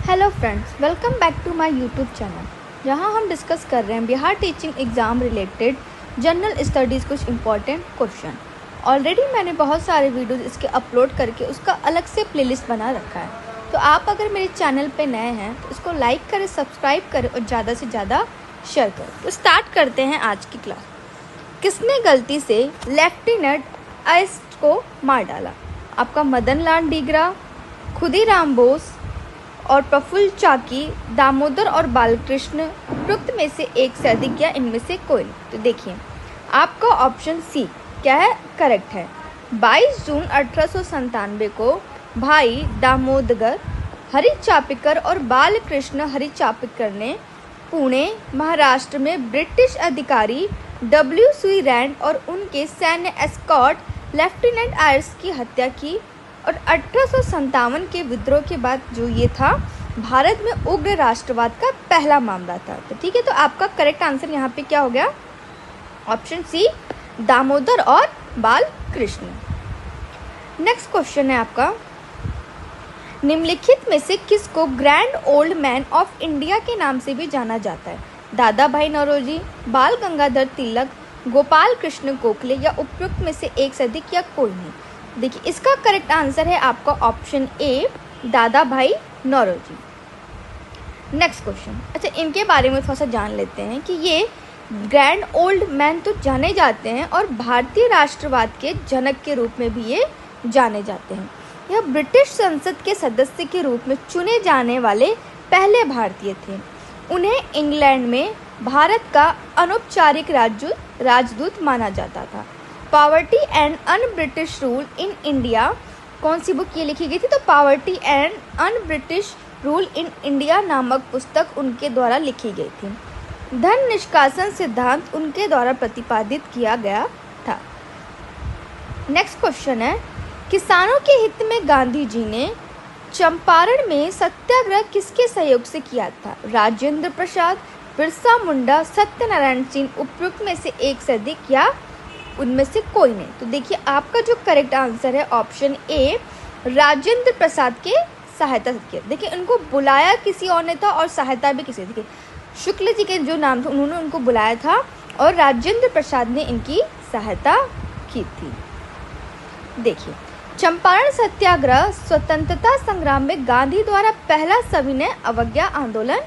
Hello friends, welcome back to my YouTube channel, जहां हम discuss कर रहे हैं Bihar teaching exam related general studies कुछ इम्पॉर्टेंट क्वेश्चन। ऑलरेडी मैंने बहुत सारे वीडियोस इसके अपलोड करके उसका अलग से प्लेलिस्ट बना रखा है, तो आप अगर मेरे चैनल पे नए हैं तो इसको लाइक करें, सब्सक्राइब करें और ज़्यादा से ज़्यादा शेयर करें। तो स्टार्ट करते हैं आज की क्लास। किसने गलती से लेफ्टिनेंट आइस्ट को मार डाला? आपका मदन लाल डीगरा, खुदीराम बोस और प्रफुल्ल चाकी, दामोदर और बालकृष्ण, उपरोक्त में से एक से अधिक या इनमें से कोई। तो देखिए आपका ऑप्शन सी क्या है, करेक्ट है। 22 जून 1897 को भाई दामोदर हरिचापकर और बालकृष्ण हरिचापकर ने पुणे महाराष्ट्र में ब्रिटिश अधिकारी W.C. रैंड और उनके सैन्य एस्कॉर्ट लेफ्टिनेंट आयर्स की हत्या की। और 1857 के विद्रोह के बाद जो ये था, भारत में उग्र राष्ट्रवाद का पहला मामला था। तो ठीक है, तो आपका करेक्ट आंसर यहाँ पे क्या हो गया, ऑप्शन सी, दामोदर और बालकृष्ण। नेक्स्ट क्वेश्चन है आपका, निम्नलिखित में से किसको grand old man of India के नाम से भी जाना जाता है? दादा भाई नौरोजी, बाल गंगाधर तिलक, गोपाल कृष्ण गोखले या उपयुक्त में से एक से अधिक या कोई नहीं? देखिए इसका करेक्ट आंसर है आपका ऑप्शन ए, दादा भाई नौरोजी। नेक्स्ट क्वेश्चन, अच्छा इनके बारे में थोड़ा सा जान लेते हैं कि ये ग्रैंड ओल्ड मैन तो जाने जाते हैं और भारतीय राष्ट्रवाद के जनक के रूप में भी ये जाने जाते हैं। यह ब्रिटिश संसद के सदस्य के रूप में चुने जाने वाले पहले भारतीय थे। उन्हें इंग्लैंड में भारत का अनौपचारिक राजदूत माना जाता था। Poverty and un British rule in India, कौन सी बुक ये लिखी गई थी? तो poverty and un British rule in India नामक पुस्तक उनके द्वारा लिखी गई थी। धन निष्कासन सिद्धांत उनके द्वारा प्रतिपादित किया गया था। नेक्स्ट क्वेश्चन है, किसानों के हित में गांधी जी ने चंपारण में सत्याग्रह किसके सहयोग से किया था? राजेंद्र प्रसाद, बिरसा मुंडा, सत्यनारायण सिंह, उपयुक्त में से एक से अधिक या उनमें से कोई नहीं? तो देखिए आपका जो करेक्ट आंसर है ऑप्शन ए, राजेंद्र प्रसाद के सहायता से किया। देखिए उनको बुलाया किसी और ने था और सहायता भी किसी। देखिए शुक्ल जी के जो नाम था उन्होंने उनको बुलाया था और राजेंद्र प्रसाद ने इनकी सहायता की थी। देखिए चंपारण सत्याग्रह स्वतंत्रता संग्राम में गांधी द्वारा पहला सविनय अवज्ञा आंदोलन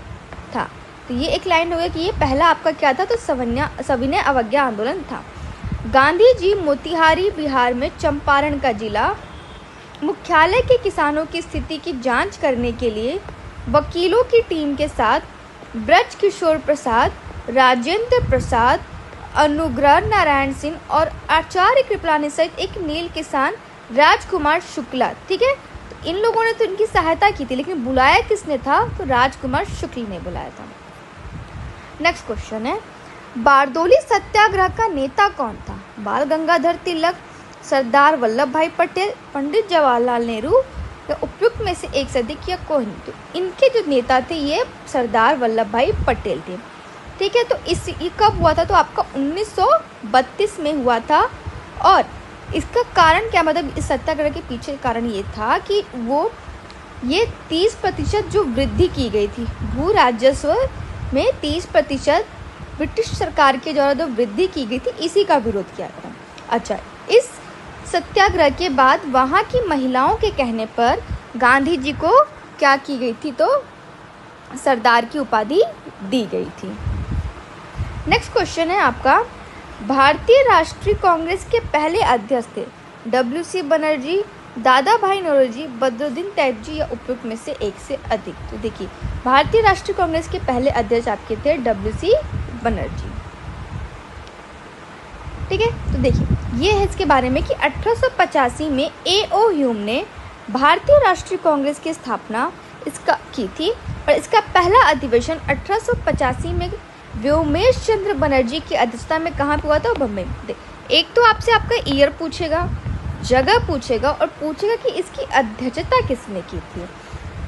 था। तो ये एक लाइन हो गया कि ये पहला आपका क्या था, तो सविनय अवज्ञा आंदोलन था। गांधी जी मोतिहारी बिहार में चंपारण का जिला मुख्यालय के किसानों की स्थिति की जांच करने के लिए वकीलों की टीम के साथ ब्रज किशोर प्रसाद, राजेंद्र प्रसाद, अनुग्रह नारायण सिंह और आचार्य कृपलानी सहित एक नील किसान राजकुमार शुक्ला, ठीक है, तो इन लोगों ने तो इनकी सहायता की थी, लेकिन बुलाया किसने था? तो राजकुमार शुक्ल ने बुलाया था। नेक्स्ट क्वेश्चन है, बारदोली सत्याग्रह का नेता कौन था? बाल गंगाधर तिलक, सरदार वल्लभ भाई पटेल, पंडित जवाहरलाल नेहरू या उपयुक्त में से एक से अधिक या कोई नहीं? तो इनके जो नेता थे ये सरदार वल्लभ भाई पटेल थे। ठीक है, तो ये कब हुआ था? तो आपका 1932 में हुआ था। और इसका कारण क्या, मतलब इस सत्याग्रह के पीछे कारण ये था कि ये 30% जो वृद्धि की गई थी भू राजस्व में, 30% ब्रिटिश सरकार के द्वारा जो वृद्धि की गई थी इसी का विरोध किया था। अच्छा, इस सत्याग्रह के बाद वहाँ की महिलाओं के कहने पर गांधी जी को क्या की गई थी? तो सरदार की उपाधि दी गई थी। नेक्स्ट क्वेश्चन है आपका, भारतीय राष्ट्रीय कांग्रेस के पहले अध्यक्ष थे W.C. बनर्जी, दादा भाई नौरोजी, बदरुद्दीन तैयब या उपयुक्त में से एक से अधिक? तो देखिए भारतीय राष्ट्रीय कांग्रेस के पहले अध्यक्ष आपके थे W.C. बनर्जी। ठीक है, तो देखिए ये है इसके बारे में कि 1885 में A.O. ह्यूम ने भारतीय राष्ट्रीय कांग्रेस की स्थापना इसका की थी और इसका पहला अधिवेशन 1885 में व्योमेश चंद्र बनर्जी की अध्यक्षता में कहाँ पे हुआ था? बम्बई में। एक तो आपसे आपका ईयर पूछेगा, जगह पूछेगा और पूछेगा कि इसकी अध्यक्षता किसने की थी।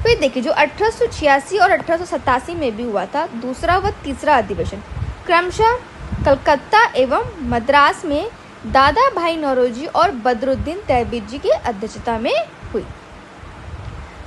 फिर देखिए जो 1886 और 1887 में भी हुआ था दूसरा व तीसरा अधिवेशन क्रमशः कलकत्ता एवं मद्रास में दादा भाई नौरोजी और बदरुद्दीन तैयब जी की अध्यक्षता में हुई।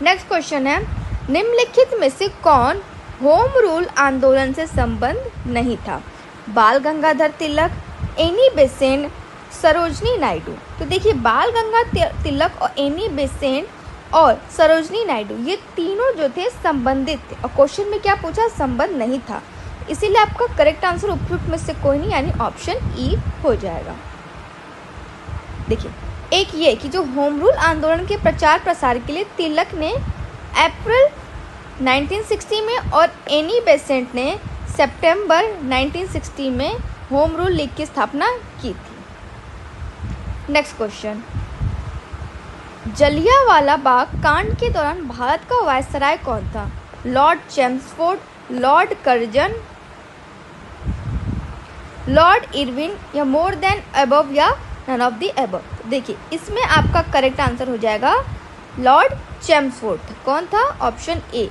नेक्स्ट क्वेश्चन है, निम्नलिखित में से कौन होम रूल आंदोलन से संबंध नहीं था? बाल गंगाधर तिलक, एनी बेसेंट, सरोजनी नायडू। तो देखिए, बाल गंगाधर तिलक और एनी बेसेंट और सरोजनी नायडू ये तीनों जो थे संबंधित थे, और क्वेश्चन में क्या पूछा? संबंध नहीं था, इसीलिए आपका करेक्ट आंसर उपयुक्त में से कोई नहीं, यानी ऑप्शन ई हो जाएगा। देखिए, एक ये कि जो होम रूल आंदोलन के प्रचार प्रसार के लिए तिलक ने अप्रैल 1960 में और एनी बेसेंट ने सितंबर 1960 में होम रूल लीग की स्थापना की थी। नेक्स्ट क्वेश्चन, जलियांवाला बाग कांड के दौरान भारत का वायसराय कौन था? Lord Chelmsford, Lord Curzon, Lord Irwin, या मोर देन अबव, या नन ऑफ द अबव। देखिए, इसमें आपका करेक्ट आंसर हो जाएगा लॉर्ड चेम्सफोर्ड। कौन था? Option A.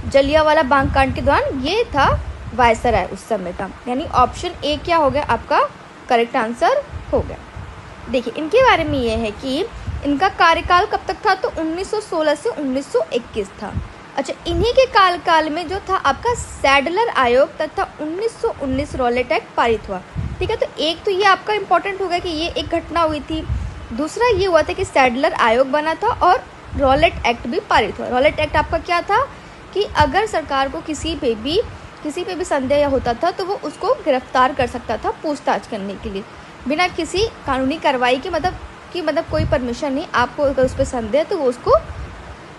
जलियांवाला बाग कांड के दौरान ये था वायसराय उस समय का, यानी ऑप्शन ए क्या हो गया? आपका करेक्ट आंसर हो गया। देखिए, इनके बारे में ये है कि इनका कार्यकाल कब तक था? तो 1916 से 1921 था। अच्छा, इन्हीं के काल में जो था आपका सैडलर आयोग तथा 1919 रॉलेट एक्ट पारित हुआ। ठीक है, तो एक तो ये आपका इम्पोर्टेंट हो गया कि ये एक घटना हुई थी। दूसरा ये हुआ था कि सैडलर आयोग बना था और रॉलेट एक्ट भी पारित हुआ। रॉलेट एक्ट आपका क्या था कि अगर सरकार को किसी पे भी संदेह होता था तो वो उसको गिरफ्तार कर सकता था पूछताछ करने के लिए, बिना किसी कानूनी कार्रवाई के, मतलब कोई परमिशन नहीं। आपको अगर उस पर संदेह तो वो उसको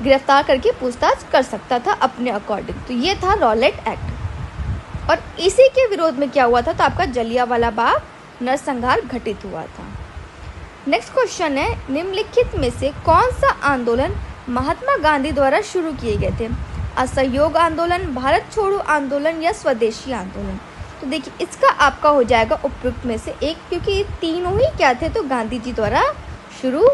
गिरफ्तार करके पूछताछ कर सकता था अपने अकॉर्डिंग। तो ये था रॉलेट एक्ट, और इसी के विरोध में क्या हुआ था? तो आपका जलियांवाला बाग नरसंहार घटित हुआ था। नेक्स्ट क्वेश्चन है, निम्नलिखित में से कौन सा आंदोलन महात्मा गांधी द्वारा शुरू किए गए थे? असहयोग आंदोलन, भारत छोड़ो आंदोलन, या स्वदेशी आंदोलन। तो देखिए, इसका आपका हो जाएगा उपयुक्त में से एक, क्योंकि ये तीनों ही क्या थे? तो गांधी जी द्वारा शुरू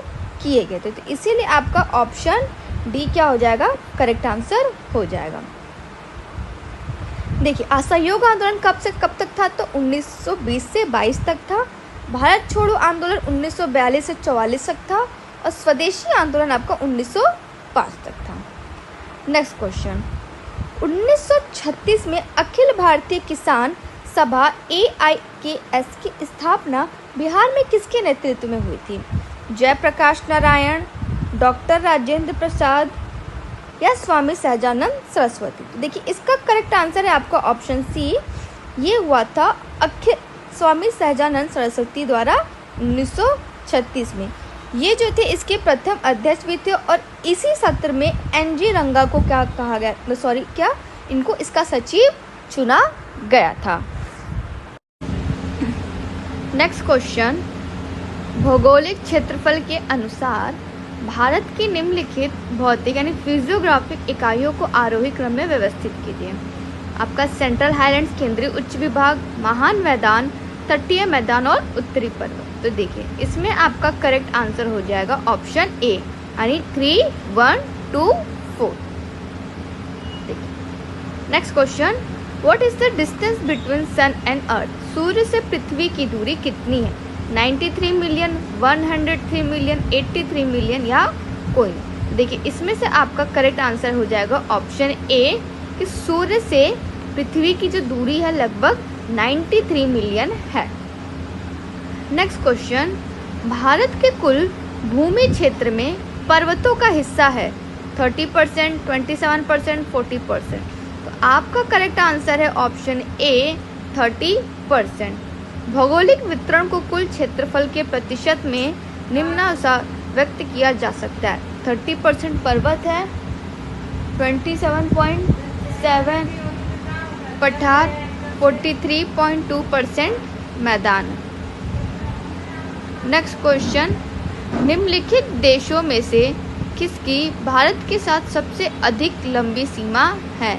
किए गए थे, तो इसीलिए आपका ऑप्शन डी क्या हो जाएगा? करेक्ट आंसर हो जाएगा। देखिए, असहयोग आंदोलन कब से कब तक था? तो 1920 से 22 तक था। भारत छोड़ो आंदोलन 1942 से 44 तक था, और स्वदेशी आंदोलन आपका 1905 तक था। नेक्स्ट क्वेश्चन, 1936 में अखिल भारतीय किसान सभा AIKS की स्थापना बिहार में किसके नेतृत्व में हुई थी? जयप्रकाश नारायण, डॉक्टर राजेंद्र प्रसाद, या स्वामी सहजानंद सरस्वती। तो देखिए, इसका करेक्ट आंसर है आपका ऑप्शन सी। ये हुआ था स्वामी सहजानंद सरस्वती द्वारा 1936 में। ये जो थे इसके प्रथम अध्यक्ष भी थे, और इसी सत्र में NG रंगा को क्या कहा गया? इनको इसका सचिव चुना गया था। नेक्स्ट क्वेश्चन, भौगोलिक क्षेत्रफल के अनुसार भारत की निम्नलिखित भौतिक यानी फिजियोग्राफिक इकाइयों को आरोही क्रम में व्यवस्थित कीजिए। आपका सेंट्रल हाईलैंड्स, केंद्रीय उच्च विभाग, महान मैदान, तटीय मैदान, और उत्तरी पर्वत। तो देखिए, इसमें आपका करेक्ट आंसर हो जाएगा ऑप्शन ए, यानी 3, 1, 2, 4। Next question, what is the distance between sun and earth? सूर्य से पृथ्वी की दूरी कितनी है? 93 मिलियन, 103 मिलियन, 83 मिलियन, या कोई? देखिए, इसमें से आपका करेक्ट आंसर हो जाएगा ऑप्शन ए, कि सूर्य से पृथ्वी की जो दूरी है लगभग 93 मिलियन है। नेक्स्ट क्वेश्चन, भारत के कुल भूमि क्षेत्र में पर्वतों का हिस्सा है 30%, 27%, 40%। तो आपका करेक्ट आंसर है ऑप्शन ए, 30%। भौगोलिक वितरण को कुल क्षेत्रफल के प्रतिशत में निम्नानुसार व्यक्त किया जा सकता है। 30% पर्वत है, 27.7 पठार, 43.2% मैदान। नेक्स्ट क्वेश्चन, निम्नलिखित देशों में से किसकी भारत के साथ सबसे अधिक लंबी सीमा है?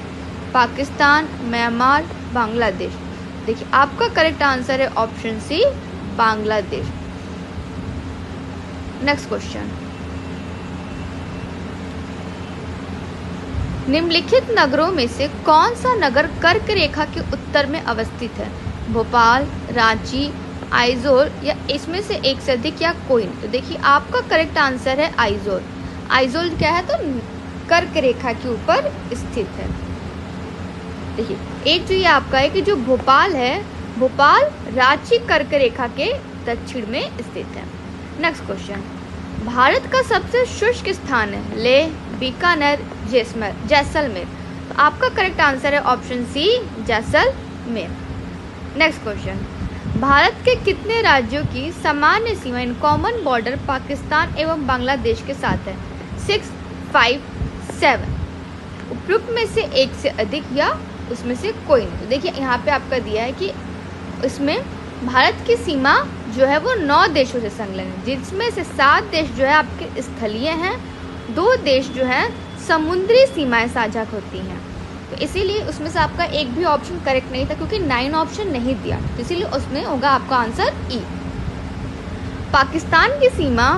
पाकिस्तान, म्यांमार, बांग्लादेश। देखिए, आपका करेक्ट आंसर है option C, Bangladesh. Next question, निम्नलिखित नगरों में से कौन सा नगर कर्क रेखा के उत्तर में अवस्थित है? भोपाल, रांची, आइजोल, या इसमें से एक से अधिक, या कोई? तो देखिए, आपका करेक्ट आंसर है आइजोल। आइजोल क्या है? तो कर्क रेखा के ऊपर स्थित है। देखिए, एक जो ये आपका है कि जो भोपाल है, भोपाल रांची कर्क रेखा के दक्षिण में स्थित है। नेक्स्ट क्वेश्चन, भारत का सबसे शुष्क स्थान है लेह, बीकानेर, जैसलमेर। तो आपका करेक्ट आंसर है option C, Jaisalmer. Next question, Bharat के कितने राज्यों की सामान्य सीमा इन कॉमन बॉर्डर पाकिस्तान एवं बांग्लादेश के साथ है? 6, 5, 7। उपयुक्त में से एक से अधिक या उसमें से कोई नहीं। तो देखिए यहाँ पे आपका दिया है कि इसमें भारत की सीमा जो है वो 9 देशों से संलग्न है, जिसमें से 7 देश जो है आपके स्थलीय हैं, 2 देश जो हैं समुद्री सीमाएं साझा होती हैं। तो इसीलिए उसमें से आपका एक भी ऑप्शन करेक्ट नहीं था, क्योंकि 9 ऑप्शन नहीं दिया, तो इसीलिए उसमें होगा आपका आंसर ई। पाकिस्तान की सीमा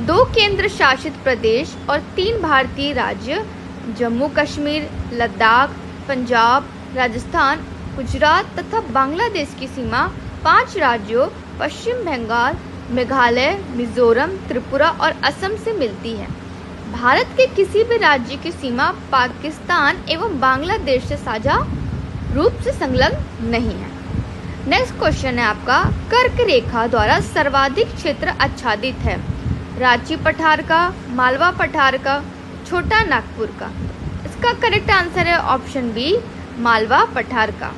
2 केंद्र शासित प्रदेश और 3 भारतीय राज्य जम्मू कश्मीर, लद्दाख, पंजाब, राजस्थान, गुजरात तथा बांग्लादेश की सीमा 5 राज्यों पश्चिम बंगाल, मेघालय, मिजोरम, त्रिपुरा और असम से मिलती है। भारत के किसी भी राज्य की सीमा पाकिस्तान एवं बांग्लादेश से साझा रूप से संलग्न नहीं है। नेक्स्ट क्वेश्चन है आपका, कर्क रेखा द्वारा सर्वाधिक क्षेत्र आच्छादित है? रांची पठार का, मालवा पठार का, छोटा नागपुर का। इसका करेक्ट आंसर है ऑप्शन बी, मालवा पठार का।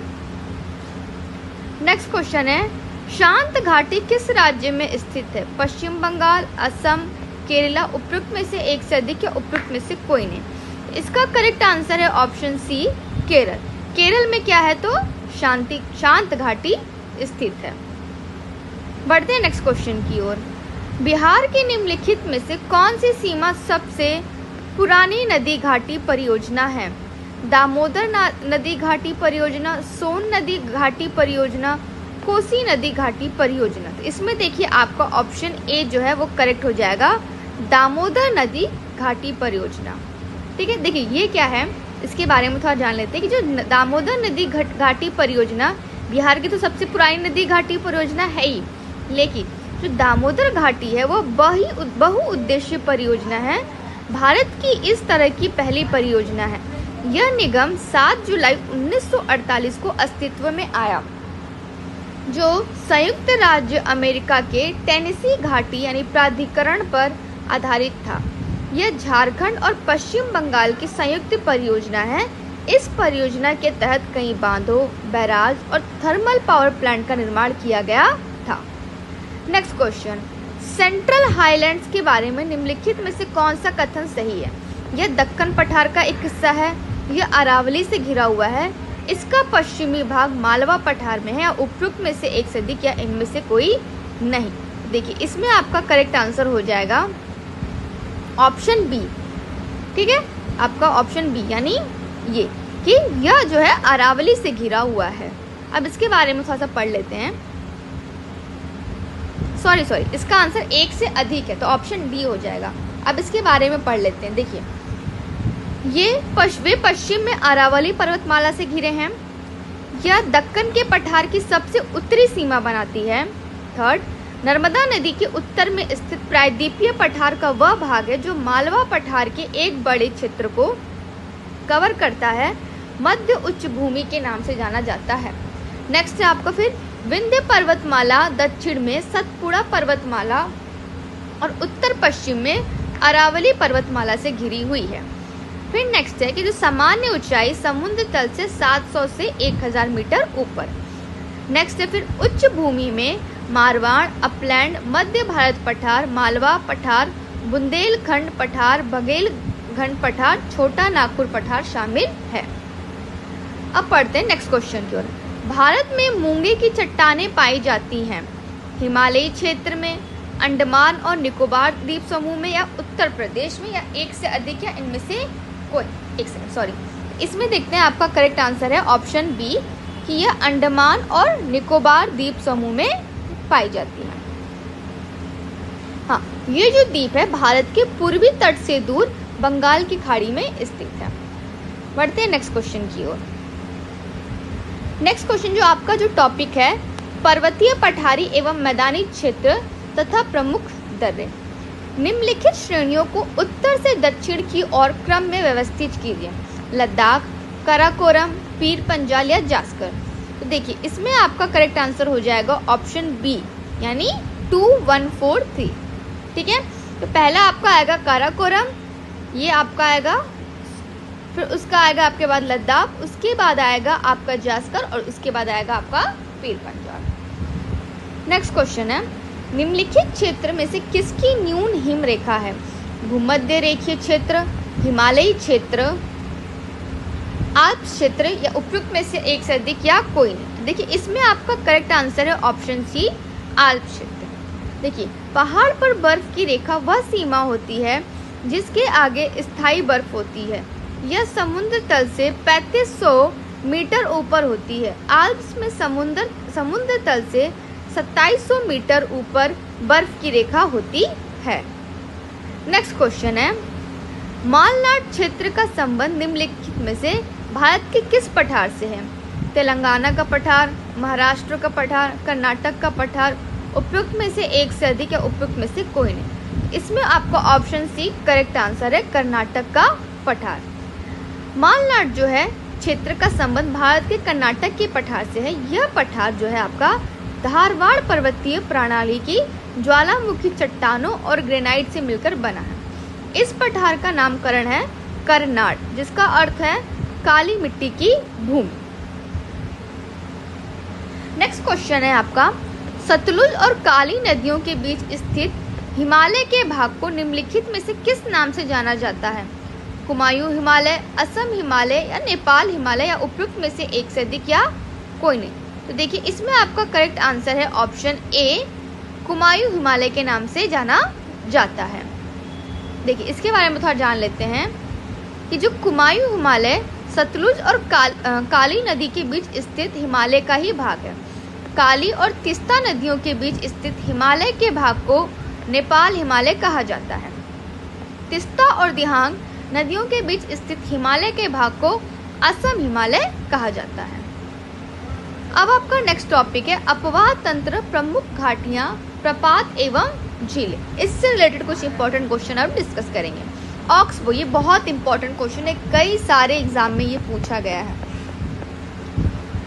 नेक्स्ट क्वेश्चन है, शांत घाटी किस राज्य में स्थित है? पश्चिम बंगाल, असम, केरला। उपयुक्त में से एक से अधिक या उपयुक्त में से कोई नहीं। इसका करेक्ट आंसर है ऑप्शन सी, केरल। केरल में क्या है? तो शांत घाटी स्थित है। बढ़ते हैं नेक्स्ट क्वेश्चन की ओर। बिहार की निम्नलिखित में से कौन सी सीमा सबसे पुरानी नदी घाटी परियोजना है? दामोदर नदी घाटी परियोजना, सोन नदी घाटी परियोजना, कोसी नदी घाटी परियोजना। तो इसमें देखिए आपका ऑप्शन ए जो है वो करेक्ट हो जाएगा, दामोदर नदी घाटी परियोजना। ठीक है, देखिए ये क्या है, इसके बारे में थोड़ा जान लेते हैं कि जो दामोदर नदी घाटी परियोजना बिहार की तो सबसे पुरानी नदी घाटी परियोजना है ही, लेकिन जो दामोदर घाटी है वो बहुउद्देशीय परियोजना है। भारत की इस तरह की पहली परियोजना है। यह निगम 7 जुलाई 1948 को अस्तित्व में आया, जो संयुक्त राज्य अमेरिका के टेनेसी घाटी यानी प्राधिकरण पर आधारित था। यह झारखंड और पश्चिम बंगाल की संयुक्त परियोजना है। इस परियोजना के तहत कई बांधों, बैराज और थर्मल पावर प्लांट का निर्माण किया गया था। नेक्स्ट क्वेश्चन, सेंट्रल हाईलैंड्स के बारे में निम्नलिखित में से कौन सा कथन सही है? यह दक्कन पठार का एक हिस्सा है, यह अरावली से घिरा हुआ है, इसका पश्चिमी भाग मालवा पठार में है, या उपयुक्त में से एक से अधिक या इनमें से कोई नहीं। देखिए इसमें आपका करेक्ट आंसर हो जाएगा ऑप्शन बी। ठीक है, आपका ऑप्शन बी यानी ये कि यह जो है अरावली से घिरा हुआ है। अब इसके बारे में थोड़ा सा पढ़ लेते हैं। सॉरी इसका आंसर एक से अधिक है, तो ऑप्शन डी हो जाएगा। अब इसके बारे में पढ़ लेते हैं। देखिए वे पश्चिम में अरावली पर्वतमाला से घिरे हैं। यह दक्कन के पठार की सबसे उत्तरी सीमा बनाती है। थर्ड, नर्मदा नदी के उत्तर में स्थित प्रायद्वीपीय पठार का वह भाग है जो मालवा पठार के एक बड़े क्षेत्र को कवर करता है, मध्य उच्च भूमि के नाम से जाना जाता है। नेक्स्ट है आपका फिर विंध्य पर्वतमाला दक्षिण में सतपुड़ा पर्वतमाला और उत्तर पश्चिम में अरावली पर्वतमाला से घिरी हुई है। फिर नेक्स्ट है कि जो सामान्य ऊंचाई समुद्र तल से 700 से 1000 मीटर ऊपर। नेक्स्ट है फिर उच्च भूमि में मारवाड़, अपलैंड, मध्य भारत पठार, मालवा पठार, बुंदेलखंड पठार, बघेलखंड पठार, छोटा नागपुर पठार शामिल है। अब पढ़ते हैं नेक्स्ट क्वेश्चन की ओर। भारत में मूंगे की चट्टानें पाई जाती हैं हिमालयी क्षेत्र में, अंडमान और निकोबार द्वीप समूह में, या उत्तर प्रदेश में, या एक से अधिक या इनमें से कोई। एक सेकंड सॉरी, इसमें देखते हैं आपका करेक्ट आंसर है ऑप्शन बी कि यह अंडमान और निकोबार द्वीप समूह में पाई जाती है। हाँ, ये जो द्वीप है भारत के पूर्वी तट से दूर बंगाल की खाड़ी में स्थित है। बढ़ते हैं नेक्स्ट क्वेश्चन की ओर। नेक्स्ट क्वेश्चन जो आपका जो टॉपिक है पर्वतीय पठारी एवं मैदानी क्षेत्र तथा प्रमुख दर्रे। निम्नलिखित श्रेणियों को उत्तर से दक्षिण की ओर क्रम में व्यवस्थित कीजिए। लद्दाख, काराकोरम, पीर पंजाल या जास्कर। तो देखिए इसमें आपका करेक्ट आंसर हो जाएगा ऑप्शन बी, यानी 2, 1, 4, 3। ठीक है, तो पहला आपका आएगा काराकोरम, ये आपका आएगा, फिर उसका आएगा आपके बाद लद्दाख, उसके बाद आएगा आपका जास्कर और उसके बाद आएगा आपका पीर पंजाल। नेक्स्ट क्वेश्चन है, निम्नलिखित क्षेत्र में से किसकी न्यून हिम रेखा है? भूमध्य रेखीय क्षेत्र, हिमालयी क्षेत्र, आल्प्स क्षेत्र या उपयुक्त में से एक से अधिक या कोई नहीं। देखिए इसमें आपका करेक्ट आंसर है ऑप्शन सी, आल्प्स क्षेत्र। देखिए पहाड़ पर बर्फ की रेखा वह सीमा होती है जिसके आगे स्थायी बर्फ होती है। यह समुद्र तल से 3500 मीटर ऊपर होती है। आल्प्स में समुद्र तल से 2700 मीटर ऊपर बर्फ की रेखा होती है। नेक्स्ट क्वेश्चन है, मालनाड क्षेत्र का संबंध निम्नलिखित में से भारत के किस पठार से है? तेलंगाना का पठार, महाराष्ट्र का पठार, कर्नाटक का पठार, उपयुक्त में से एक से अधिक या उपयुक्त में से कोई नहीं। इसमें आपका ऑप्शन सी करेक्ट आंसर है, कर्नाटक का पठार। मालनाड जो है क्षेत्र का संबंध भारत के कर्नाटक के पठार से है। यह पठार जो है आपका धारवाड़ पर्वतीय प्रणाली की ज्वालामुखी चट्टानों और ग्रेनाइट से मिलकर बना है। इस पठार का नामकरण है करनाड, जिसका अर्थ है काली मिट्टी की भूमि। नेक्स्ट क्वेश्चन है आपका, सतलुज और काली नदियों के बीच स्थित हिमालय के भाग को निम्नलिखित में से किस नाम से जाना जाता है? कुमायूं हिमालय, असम हिमालय या नेपाल हिमालय या उपयुक्त में से एक से अधिक या कोई नहीं। तो देखिए इसमें आपका करेक्ट आंसर है ऑप्शन ए, कुमायूं हिमालय के नाम से जाना जाता है। देखिए इसके बारे में थोड़ा जान लेते हैं कि जो कुमायूं हिमालय सतलुज और काली नदी के बीच स्थित हिमालय का ही भाग है। काली और तीस्ता नदियों के बीच स्थित हिमालय के भाग को नेपाल हिमालय कहा जाता है। तीस्ता और दिहांग नदियों के बीच स्थित हिमालय के भाग को असम हिमालय कहा जाता है। अब आपका नेक्स्ट टॉपिक है, अपवाह तंत्र, प्रमुख घाटियां, प्रपात एवं झीलें। इससे रिलेटेड कुछ इंपॉर्टेंट क्वेश्चन अब डिस्कस करेंगे। ऑक्सबो, ये बहुत इंपॉर्टेंट क्वेश्चन है, कई सारे एग्जाम में ये पूछा गया है।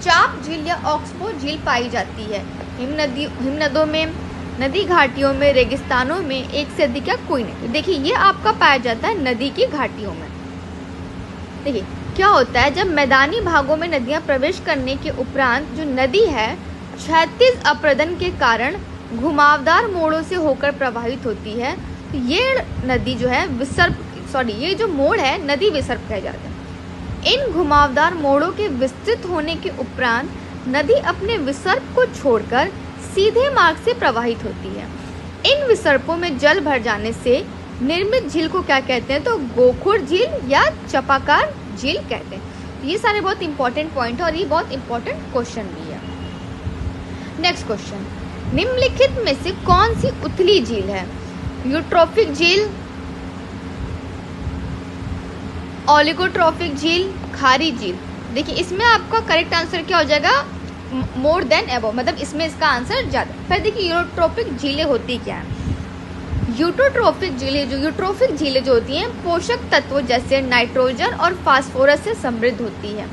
चाप झील या ऑक्सबो झील पाई जाती है हिमनदों में, नदी घाटियों में, रेगिस्तानों में, एक से अधिक या कोई नहीं। देखिए ये आपका पाया जाता है नदी की घाटियों में। देखिए क्या होता है, जब मैदानी भागों में नदियां प्रवेश करने के उपरांत जो नदी है क्षैतिज अपरदन के कारण घुमावदार मोड़ों से होकर प्रवाहित होती है, तो ये नदी जो है ये जो मोड़ है नदी विसर्प कहे जाते हैं। इन घुमावदार मोड़ों के विस्तृत होने के उपरांत नदी अपने विसर्प को छोड़कर सीधे मार्ग से प्रवाहित होती है। इन विसर्पों में जल भर जाने से निर्मित झील को क्या कहते हैं? तो गोखुर झील या चपाकार झील कहते हैं। ये सारे बहुत इंपॉर्टेंट पॉइंट है और ये बहुत इंपॉर्टेंट क्वेश्चन भी है। नेक्स्ट क्वेश्चन, निम्नलिखित में से कौन सी उथली झील है? यूट्रोफिक झील, ओलिगोट्रोफिक झील, खारी झील। देखिए इसमें आपका करेक्ट आंसर क्या हो जाएगा? मोर देन एबव, मतलब इसमें इसका आंसर ज्यादा। फिर देखिए यूट्रोफिक झीलें होती क्या है? यूट्रोफिक झीलें जो होती हैं पोषक तत्व जैसे नाइट्रोजन और फास्फोरस से समृद्ध होती है।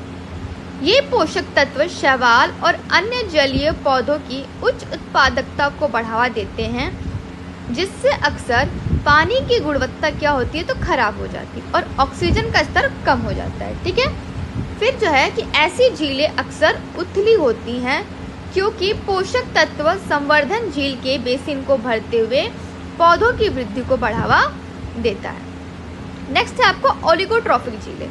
ये पोषक तत्व शैवाल और अन्य जलीय पौधों की उच्च उत्पादकता को बढ़ावा देते हैं, जिससे अक्सर पानी की गुणवत्ता क्या होती है? तो खराब हो जाती है और ऑक्सीजन का स्तर कम हो जाता है। ठीक है, फिर जो है कि ऐसी झीलें अक्सर उथली होती हैं क्योंकि पोषक तत्व संवर्धन झील के बेसिन को भरते हुए पौधों की वृद्धि को बढ़ावा देता है। नेक्स्ट है आपको ओलिगोट्रोफिक झीलें।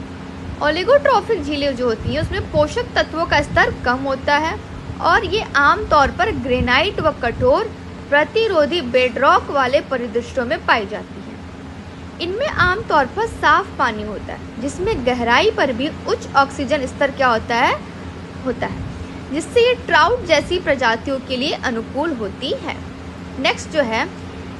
ओलिगोट्रोफिक झीलें जो होती हैं उसमें पोषक तत्वों का स्तर कम होता है और ये आमतौर पर ग्रेनाइट व कठोर प्रतिरोधी बेडरॉक वाले परिदृश्यों में पाई जाती है। इनमें आमतौर पर साफ पानी होता है जिसमें गहराई पर भी उच्च ऑक्सीजन स्तर क्या होता है जिससे ये ट्राउट जैसी प्रजातियों के लिए अनुकूल होती है। नेक्स्ट जो है,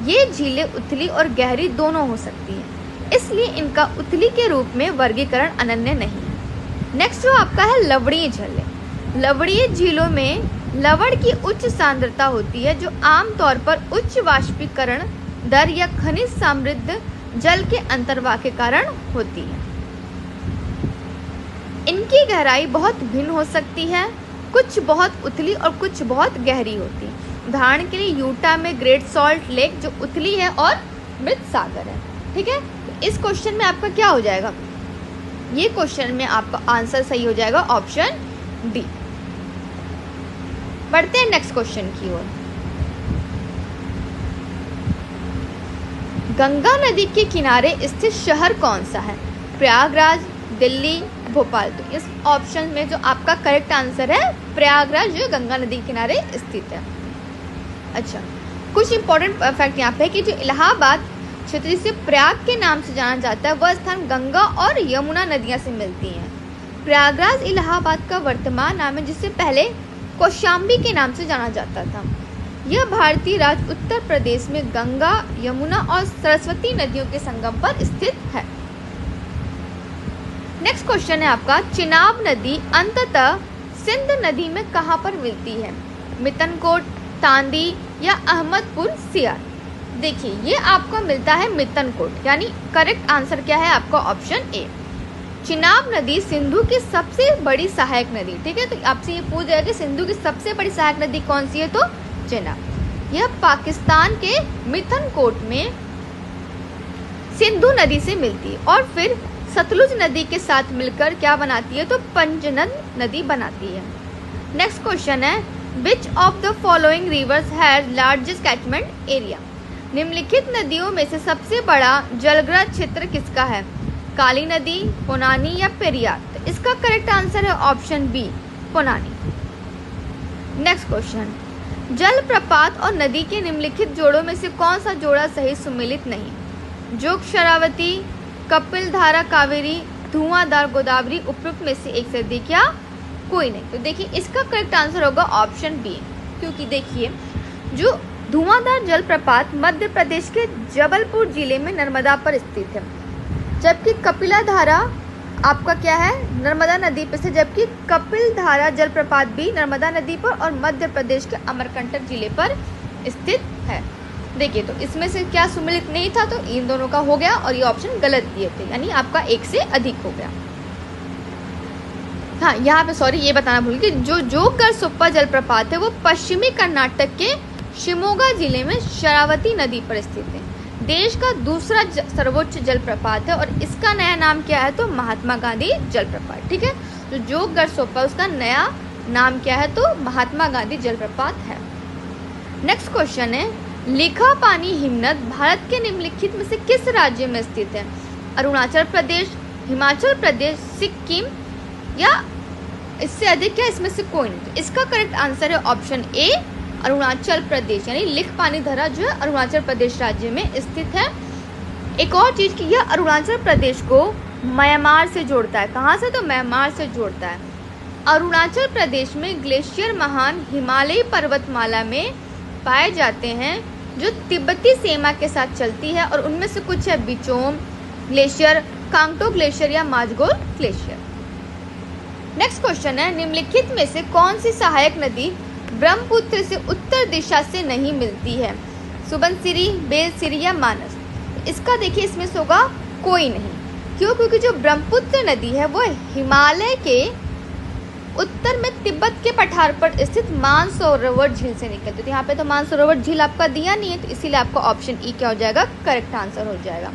ये झीलें उथली और गहरी दोनों हो सकती हैं, इसलिए इनका उथली के रूप में वर्गीकरण अनन्य नहीं है। नेक्स्ट जो आपका है लवणीय झीलें। लवणीय झीलों में लवण की उच्च सांद्रता होती है जो आमतौर पर उच्च वाष्पीकरण दर या खनिज समृद्ध जल के अंतर्वाह के कारण होती है। इनकी गहराई बहुत भिन्न हो सकती है, कुछ बहुत उथली और कुछ बहुत गहरी होती है। उदाहरण के लिए यूटा में ग्रेट सॉल्ट लेक जो उथली है और मृत सागर है। ठीक है, तो इस क्वेश्चन में आपका क्या हो जाएगा, ये क्वेश्चन में आपका आंसर सही हो जाएगा ऑप्शन डी। बढ़ते हैं नेक्स्ट क्वेश्चन की ओर। गंगा नदी के किनारे स्थित शहर कौन सा है? प्रयागराज, दिल्ली, भोपाल। तो इस ऑप्शन में जो आपका करेक्ट आंसर है प्रयागराज, जो गंगा नदी के किनारे स्थित है। अच्छा, कुछ इंपॉर्टेंट फैक्ट यहाँ पे है कि जो इलाहाबाद क्षेत्र जिसे प्रयाग के नाम से जाना जाता है वह स्थान गंगा और यमुना नदियां से मिलती हैं। प्रयागराज इलाहाबाद का वर्तमान नाम है, जिससे पहले कौशाम्बी के नाम से जाना जाता था। यह भारतीय राज्य उत्तर प्रदेश में गंगा, यमुना और सरस्वती नदियों के संगम पर स्थित है। नेक्स्ट क्वेश्चन है आपका, चिनाब नदी अंततः सिंध नदी में कहाँ पर मिलती है? मितनकोट, तांदी या अहमदपुर सियार। देखिए, ये आपको मिलता है मितनकोट, यानी करेक्ट आंसर क्या है आपका ऑप्शन ए। चिनाब नदी सिंधु की सबसे बड़ी सहायक नदी। ठीक है, तो आपसे ये पूछ जाएगा कि सिंधु की सबसे बड़ी सहायक नदी कौन सी है, तो चिनाब। यह पाकिस्तान के मिथनकोट में सिंधु नदी से मिलती है और फिर सतलुज नदी के साथ मिलकर क्या बनाती है, तो पंचनद नदी बनाती है। नेक्स्ट क्वेश्चन है, which of the following rivers has largest catchment area? निम्नलिखित नदियों में से सबसे बड़ा जलग्रह क्षेत्र किसका है? काली नदी, पोनानी या पेरियार। तो इसका करेक्ट आंसर है ऑप्शन बी, पोनानी। नेक्स्ट क्वेश्चन, जल प्रपात और नदी के निम्नलिखित जोड़ों में से कौन सा जोड़ा सही सुमेलित नहीं? जोग शरावती, कपिल धारा कावेरी, धुआंधार गोदावरी, उपयुक्त में से एक से अधिक या कोई नहीं। तो देखिए, इसका करेक्ट आंसर होगा ऑप्शन बी, क्योंकि देखिए जो धुआंधार जलप्रपात मध्य प्रदेश के जबलपुर जिले में नर्मदा पर स्थित है, जबकि कपिला धारा आपका क्या है, नर्मदा नदी पर से, जबकि कपिल धारा जलप्रपात भी नर्मदा नदी पर और मध्य प्रदेश के अमरकंटक जिले पर स्थित है। देखिए, तो इसमें से क्या सुमेलित नहीं था, तो इन दोनों का हो गया और ये ऑप्शन गलत दिए थे, यानी आपका एक से अधिक हो गया। हाँ, यहाँ पे सॉरी ये बताना भूल गई, जो जोगकर सुप्पा जलप्रपात है वो पश्चिमी कर्नाटक के शिमोगा जिले में शरावती नदी पर स्थित है। देश का दूसरा सर्वोच्च जलप्रपात है और इसका नया नाम क्या है, तो महात्मा गांधी जलप्रपात। ठीक है, तो जोगकर सुप्पा उसका नया नाम क्या है, तो महात्मा गांधी जलप्रपात है। नेक्स्ट क्वेश्चन है, लिखा पानी हिमनद भारत के निम्नलिखित में से किस राज्य में स्थित है? अरुणाचल प्रदेश, हिमाचल प्रदेश, सिक्किम या इससे अधिक क्या, इसमें से कोई नहीं। तो इसका करेक्ट आंसर है ऑप्शन ए, अरुणाचल प्रदेश, यानी लिख पानी धरा जो है अरुणाचल प्रदेश राज्य में स्थित है। एक और चीज कि यह अरुणाचल प्रदेश को म्यांमार से जोड़ता है। कहाँ से, तो म्यांमार से जोड़ता है। अरुणाचल प्रदेश में ग्लेशियर महान हिमालयी पर्वतमाला में पाए जाते हैं जो तिब्बती सीमा के साथ चलती है, और उनमें से कुछ है बिचोम ग्लेशियर, कांगटो ग्लेशियर या माजगोल ग्लेशियर। नेक्स्ट क्वेश्चन है, निम्नलिखित में से कौन सी सहायक नदी ब्रह्मपुत्र से उत्तर दिशा से नहीं मिलती है? सुबनसिरी, बेलसिरी या मानस। इसका देखिए, इसमें से होगा कोई नहीं। क्यों? क्योंकि जो ब्रह्मपुत्र नदी है वो हिमालय के उत्तर में तिब्बत के पठार पर स्थित मानसरोवर झील से निकलती है। यहाँ पे तो मानसरोवर झील आपका दिया नहीं है, तो इसीलिए आपका ऑप्शन ई क्या हो जाएगा, करेक्ट आंसर हो जाएगा।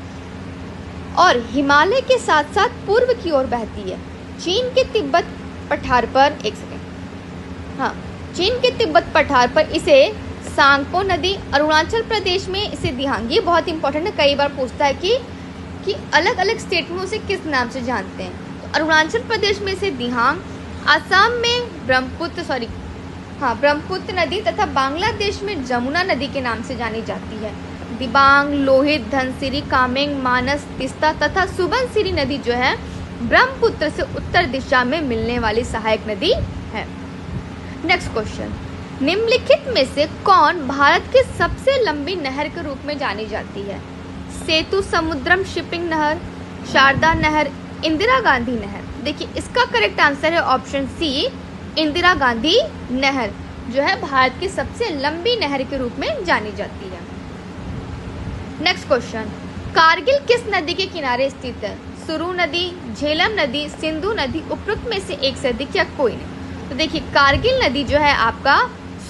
और हिमालय के साथ साथ पूर्व की ओर बहती है। चीन के तिब्बत पठार पर, एक सेकेंड, हाँ, चीन के तिब्बत पठार पर इसे सांगपो नदी, अरुणाचल प्रदेश में इसे दिहांग। ये बहुत इंपॉर्टेंट है, कई बार पूछता है कि अलग अलग स्टेट में उसे किस नाम से जानते हैं। तो अरुणाचल प्रदेश में इसे दिहांग, असम में ब्रह्मपुत्र नदी तथा बांग्लादेश में जमुना नदी के नाम से जानी जाती है। दिबांग, लोहित, धनसिरी, कामेंग, मानस, तीस्ता तथा सुबनसिरी नदी जो है ब्रह्मपुत्र से उत्तर दिशा में मिलने वाली सहायक नदी है। नेक्स्ट क्वेश्चन, निम्नलिखित में से कौन भारत की सबसे लंबी नहर के रूप में जानी जाती है? सेतु समुद्रम शिपिंग नहर, शारदा नहर, इंदिरा गांधी नहर। देखिए, इसका करेक्ट आंसर है ऑप्शन सी, इंदिरा गांधी नहर, जो है भारत की सबसे लंबी नहर के रूप में जानी जाती है। नेक्स्ट क्वेश्चन, कारगिल किस नदी के किनारे स्थित है? सुरू नदी, झेलम नदी, सिंधु नदी, उपरोक्त में से एक से अधिक या कोई नहीं? तो देखिए कारगिल नदी जो है आपका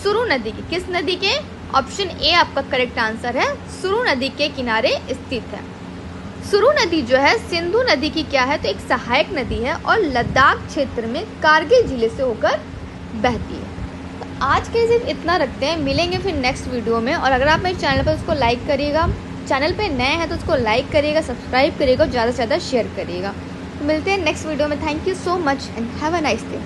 सुरू नदी की, किस नदी के? ऑप्शन ए आपका करेक्ट आंसर है, सुरू नदी के किनारे स्थित है। सुरू नदी जो है सिंधु नदी की क्या है? तो एक सहायक नदी है और लद्दाख क्षेत्र में कारगिल जिले से होकर बहती है। तो आज के सिर्फ इतना रखते हैं, मिलेंगे फिर नेक्स्ट वीडियो में। और अगर आप मेरे चैनल पर उसको लाइक करिएगा, चैनल पे नए हैं तो उसको लाइक करिएगा, सब्सक्राइब करिएगा और ज़्यादा से ज़्यादा शेयर करिएगा। तो मिलते हैं नेक्स्ट वीडियो में। Thank you so much and have a nice day.